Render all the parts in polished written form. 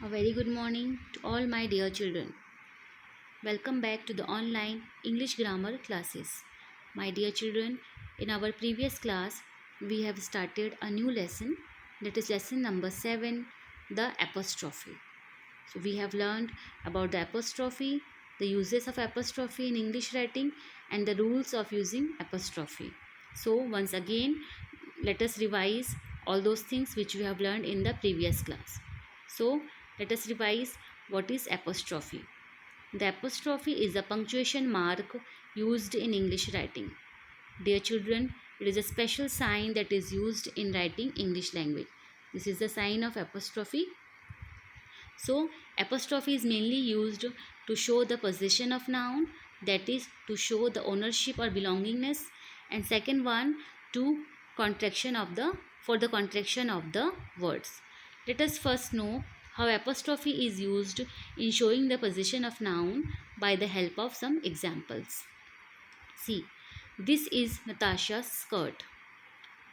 A very good morning to all my dear children. Welcome back to the online English grammar classes. My dear children, in our previous class, we have started a new lesson, that is lesson number 7, the apostrophe. So we have learned about the apostrophe, the uses of apostrophe in English writing, and the rules of using apostrophe. So once again, let us revise all those things which we have learned in the previous class. So let us revise what is apostrophe. The apostrophe is a punctuation mark used in English writing. Dear children, it is a special sign that is used in writing English language. This is the sign of apostrophe. So, apostrophe is mainly used to show the position of noun, that is to show the ownership or belongingness, and second one to contraction of the for the contraction of the words. Let us first know how apostrophe is used in showing the position of noun by the help of some examples. See, this is Natasha's skirt.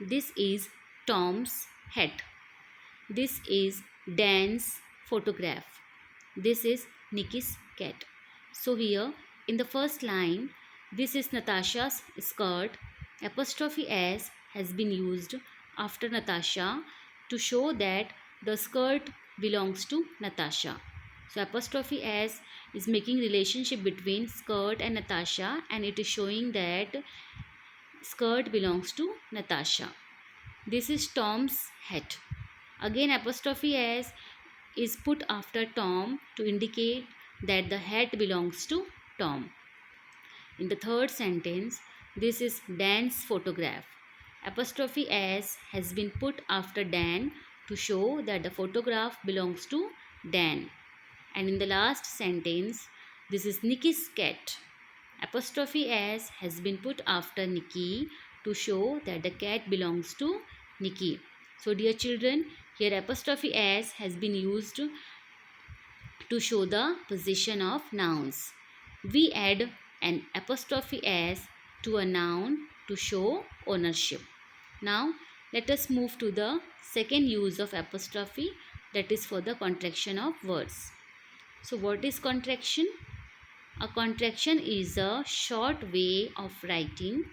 This is Tom's hat. This is Dan's photograph. This is Nikki's cat. So here in the first line, this is Natasha's skirt. Apostrophe S has been used after Natasha to show that the skirt belongs to Natasha. So apostrophe S is making relationship between skirt and Natasha, and it is showing that skirt belongs to Natasha. This is Tom's hat. Again apostrophe S is put after Tom to indicate that the hat belongs to Tom. In the third sentence, this is Dan's photograph. Apostrophe S has been put after Dan to show that the photograph belongs to Dan. And in the last sentence, this is Nikki's cat. Apostrophe S has been put after Nikki to show that the cat belongs to Nikki. So dear children, here apostrophe S has been used to show the position of nouns. We add an apostrophe S to a noun to show ownership. Now let us move to the second use of apostrophe, that is for the contraction of words. So what is contraction? A contraction is a short way of writing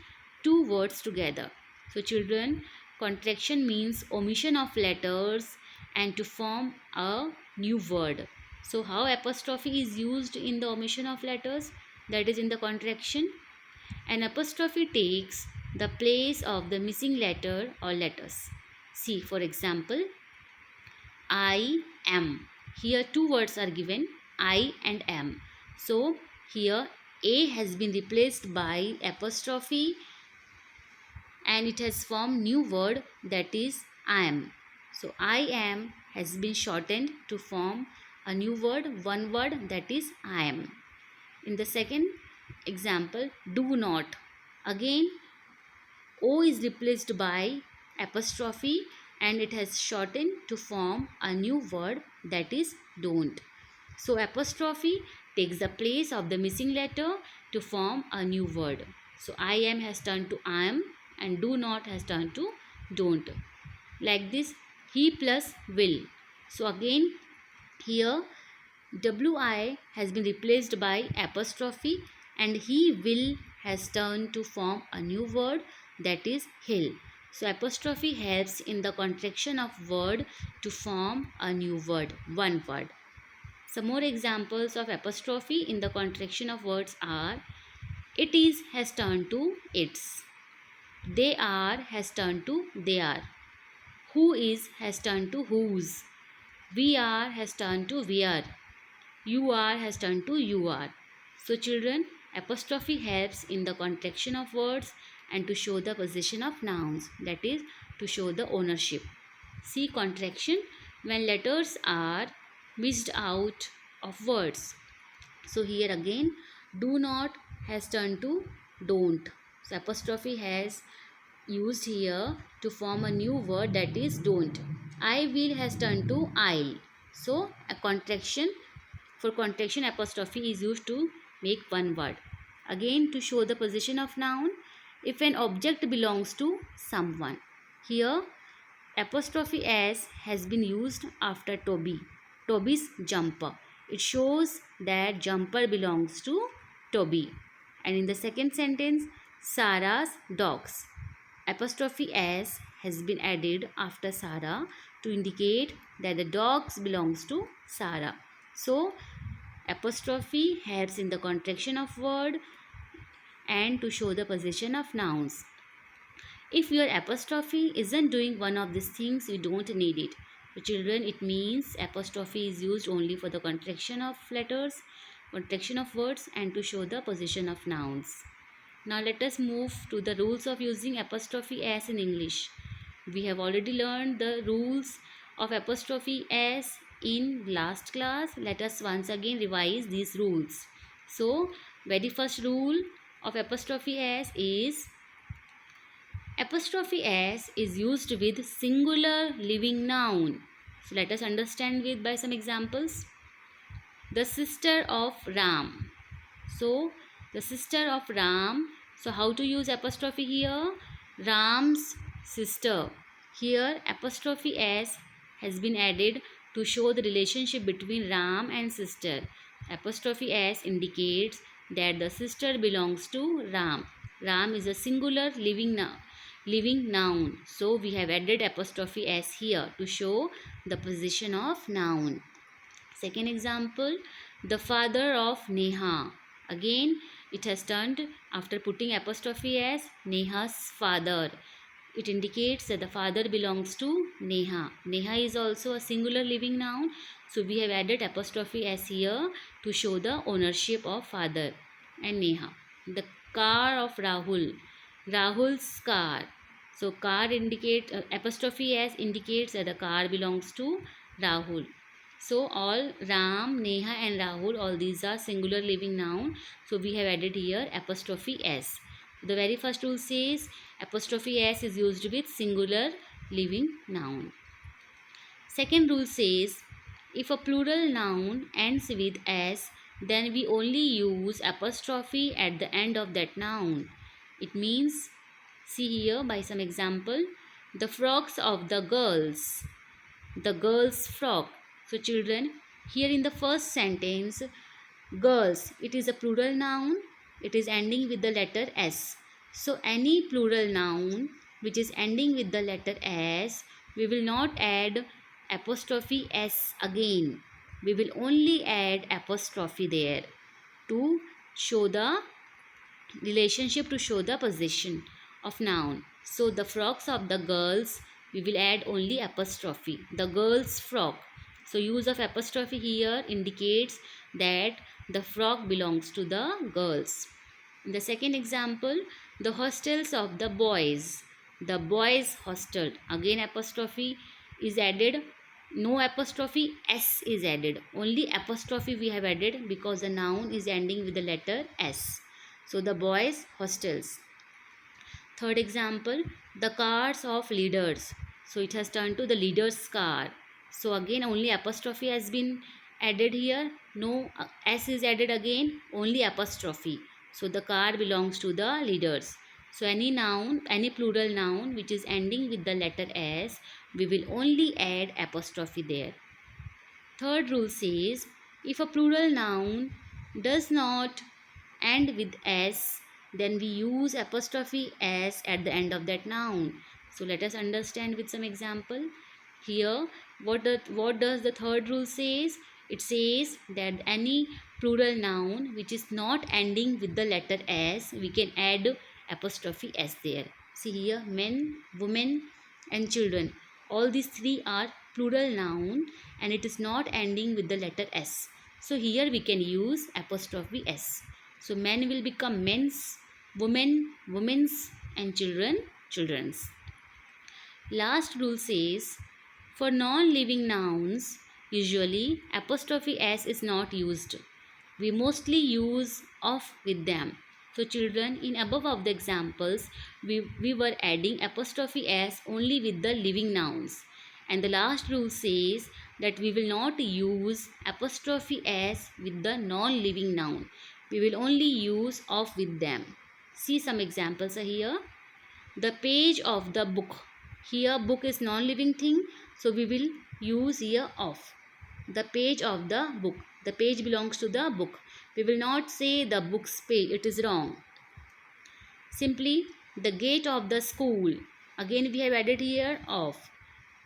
two words together. So children, contraction means omission of letters and to form a new word. So how apostrophe is used in the omission of letters? That is in the contraction. An apostrophe takes the place of the missing letter or letters. See, for example, I am. Here two words are given, I and am. So here A has been replaced by apostrophe and it has formed new word, that is I am. So I am has been shortened to form a new word, one word, that is I am. In the second example, do not. Again O is replaced by apostrophe and it has shortened to form a new word, that is don't. So apostrophe takes the place of the missing letter to form a new word. So I am has turned to I am and do not has turned to don't. Like this, he plus will. So again here wi has been replaced by apostrophe and he will has turned to form a new word, that is he'll. So apostrophe helps in the contraction of word to form a new word, one word. Some more examples of apostrophe in the contraction of words are it is has turned to its, they are has turned to they are, who is has turned to whose, we are has turned to we are, you are has turned to you are. So children, apostrophe helps in the contraction of words and to show the position of nouns, that is to show the ownership. See contraction when letters are missed out of words. So here again do not has turned to don't. So apostrophe has used here to form a new word, that is don't. I will has turned to I'll. So a contraction, for contraction apostrophe is used to make one word. Again to show the position of noun, if an object belongs to someone. Here apostrophe S has been used after Toby. Toby's jumper. It shows that jumper belongs to Toby. And in the second sentence, Sarah's dogs. Apostrophe S has been added after Sarah to indicate that the dogs belongs to Sarah. So, apostrophe helps in the contraction of word and to show the position of nouns. If your apostrophe isn't doing one of these things, you don't need it. So children, it means apostrophe is used only for the contraction of letters, contraction of words, and to show the position of nouns. Now let us move to the rules of using apostrophe S in English. We have already learned the rules of apostrophe S in last class. Let us once again revise these rules. So, very first rule of apostrophe S is apostrophe S is used with singular living noun. So let us understand with by some examples. The sister of Ram. So the sister of Ram. So how to use apostrophe here? Ram's sister. Here apostrophe S has been added to show the relationship between Ram and sister. Apostrophe S indicates that the sister belongs to Ram. Ram is a singular living noun. So we have added apostrophe S here to show the position of noun. Second example, the father of Neha. Again, it has turned after putting apostrophe S, Neha's father. It indicates that the father belongs to Neha. Neha is also a singular living noun. So we have added apostrophe S here to show the ownership of father and Neha. The car of Rahul. Rahul's car. So car indicate apostrophe S indicates that the car belongs to Rahul. So all Ram, Neha and Rahul, all these are singular living noun. So we have added here apostrophe S. The very first rule says apostrophe S is used with singular living noun. Second rule says if a plural noun ends with S, then we only use apostrophe at the end of that noun. It means, see here by some example, the frocks of the girls. The girls' frock. So children, here in the first sentence, girls, it is a plural noun. It is ending with the letter S. So any plural noun which is ending with the letter S, we will not add apostrophe S again. We will only add apostrophe there to show the relationship, to show the position of noun. So the frocks of the girls, we will add only apostrophe. The girl's frock. So use of apostrophe here indicates that the frock belongs to the girls. In the second example, the hostels of the boys. The boys' hostel. Again apostrophe is added. No apostrophe S is added. Only apostrophe we have added because the noun is ending with the letter S. So the boys' hostels. Third example, the cars of leaders. So it has turned to the leader's car. So again only apostrophe has been added here. No S is added again. Only apostrophe. So the car belongs to the leaders. So any noun, any plural noun which is ending with the letter S, we will only add apostrophe there. Third rule says, if a plural noun does not end with S, then we use apostrophe S at the end of that noun. So let us understand with some example. Here, what does the third rule says? It says that any plural noun which is not ending with the letter S, we can add apostrophe S there. See here, men, women and children. All these three are plural noun and it is not ending with the letter S. So here we can use apostrophe S. So men will become men's, women, women's and children, children's. Last rule says, for non-living nouns, usually apostrophe S is not used. We mostly use of with them. So children, in above of the examples, we were adding apostrophe S only with the living nouns. And the last rule says that we will not use apostrophe S with the non-living noun. We will only use of with them. See some examples are here. The page of the book. Here book is non-living thing. So we will use here of. the page of the book. The page belongs to the book. We will not say the book's page. It is wrong. Simply the gate of the school. Again we have added here of.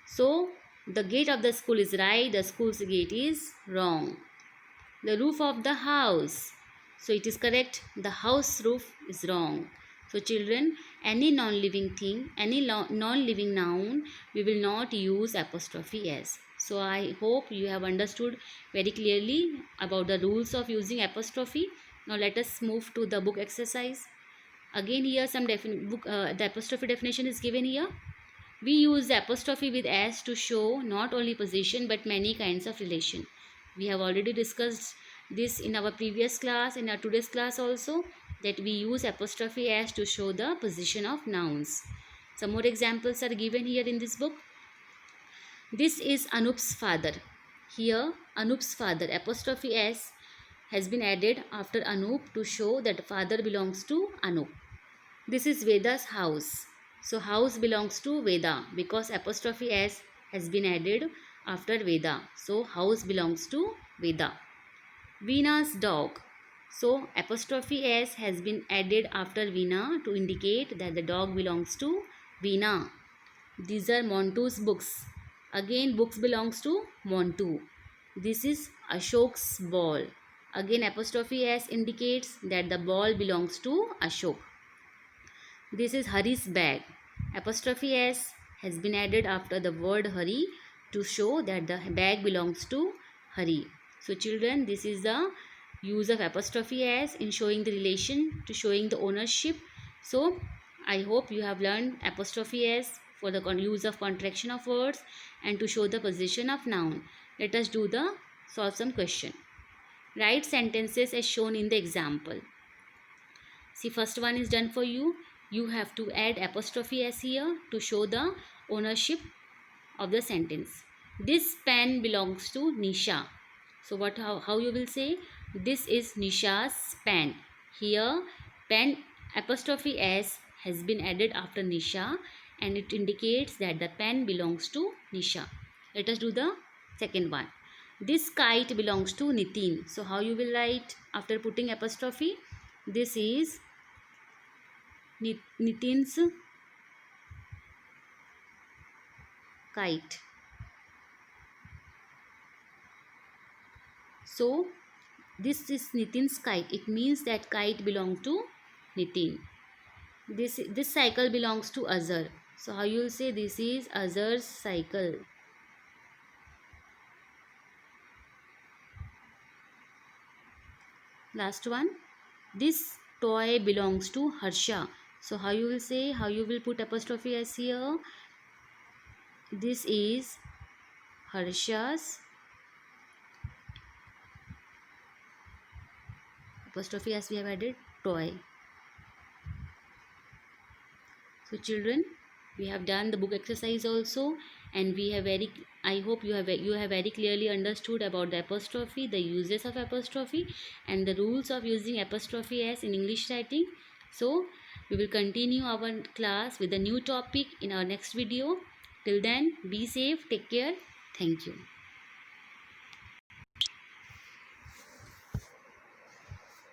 So the gate of the school is right. The school's gate is wrong. The roof of the house. So it is correct. The house roof is wrong. So children, any non-living thing, any non-living noun, we will not use apostrophe s. So I hope you have understood very clearly about the rules of using apostrophe. Now let us move to the book exercise. Again here some the apostrophe definition is given here. We use the apostrophe with s to show not only position but many kinds of relation. We have already discussed this in our previous class, in our today's class also, that we use apostrophe s to show the position of nouns. Some more examples are given here in this book. This is Anup's father. Here Anup's father, apostrophe s has been added after Anup to show that father belongs to Anup. This is Veda's house. So house belongs to Veda because apostrophe s has been added after Veda. So house belongs to Veda. Veena's dog. So apostrophe s has been added after Veena to indicate that the dog belongs to Veena. These are Montu's books. Again books belongs to Montu. This is Ashok's ball. Again apostrophe s indicates that the ball belongs to Ashok. This is Hari's bag. Apostrophe s has been added after the word Hari to show that the bag belongs to Hari. So children, this is the use of apostrophe s in showing the relation, to showing the ownership. So I hope you have learned apostrophe s for the use of contraction of words and to show the position of noun. Let us solve some question. Write sentences as shown in the example. See, first one is done for you. You have to add apostrophe s here to show the ownership of the sentence. This pen belongs to Nisha. So how you will say? This is Nisha's pen. Here pen apostrophe s has been added after Nisha and it indicates that the pen belongs to Nisha. Let us do the second one. This kite belongs to Nitin. So how you will write after putting apostrophe? This is Nitin's kite. So this is Nitin's kite. It means that kite belongs to Nitin. This cycle belongs to Azhar. So how you will say? This is Azhar's cycle. Last one. This toy belongs to Harsha. So how you will say? How you will put apostrophe s here? This is Harsha's apostrophe s we have added toy. So children, we have done the book exercise also, and we have I hope you have very clearly understood about the apostrophe, the uses of apostrophe and the rules of using apostrophe s in English writing. So we will continue our class with a new topic in our next video. Till then, be safe, take care. Thank you.